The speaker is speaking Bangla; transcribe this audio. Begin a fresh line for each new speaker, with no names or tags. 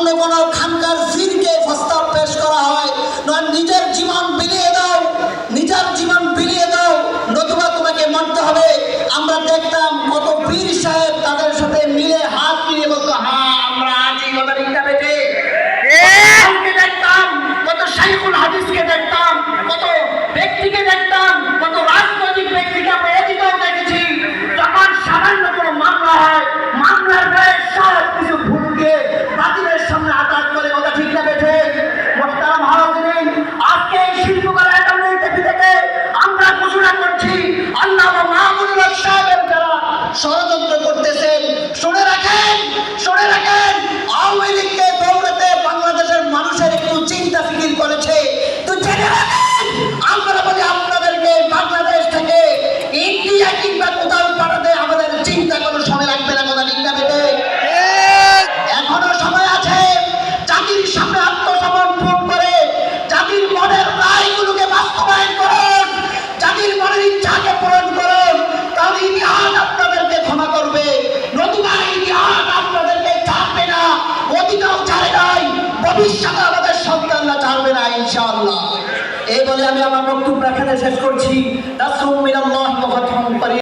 অন্য কোনো খানকার ফিরকে প্রস্তাব পেশ করা হয়, নয় নিজের জীবন বিলিয়ে দাও, নিজের জীবন বিলিয়ে দাও, নতুবা তোমাকে মরতে হবে। আমরা দেখতাম কত পীর সাহেব তাদের সাথে মিলে হাত মিলিয়ে বলতো, হ্যাঁ আমরা আছি, কথা ঠিক না বেটে? দেখতাম কত শাইখুল হাদিসকে দেখতাম, কত ব্যক্তিকে দেখতাম, কত রাজনৈতিক ব্যক্তিকে আমরা এদিকেও দেখেছি। যখন সামান্য কোনো মামলা হয়, মামলার গায়ে সব কিছু ভুল দিয়ে বাতিলের সামনে আঘাত করে, কথা ঠিক না বেঠে? মোহতারাম হাজিরিন, আজকে এই শিল্পকলা একাডেমি থেকে আমরা ঘোষণা করছি, আল্লামা মাহমুদুল হক সাহেবের যারা ষড়যন্ত্র করতেছেন, শুনে রাখেন, শুনে রাখেন, আওয়ামী লীগকে দৌড়াতে বাংলাদেশের মানুষের একটু চিন্তা ফিকির করেছে। তো জেনে রাখেন, আমরা বলি আপনাদেরকে বাংলাদেশ থেকে ইন্ডিয়া কিংবা কোথাও পাঠাতে আমাদের চিন্তা কোনো সময় লাগবে না, কথা ঠিক না বেটে? এখনো সময় আছে। জাতির সামনে আত্মসমর্পণ করে জাতির মনের রায়গুলোকে বাস্তবায়ন করুন, জাতির মনের ইচ্ছাকে পূরণ করুন, তাহলে ইতিহাস আপনাদেরকে ক্ষমা করবে। নতুবা ইতিহাস আপনাদেরকে ছাড়বে না, অতীতেও ছাড়ে নাই, ভবিষ্যতে আমাদের সন্তানরা ছাড়বে না ইনশাআল্লাহ। এই বলে আমি আমার বক্তব্য এখানে শেষ করছি।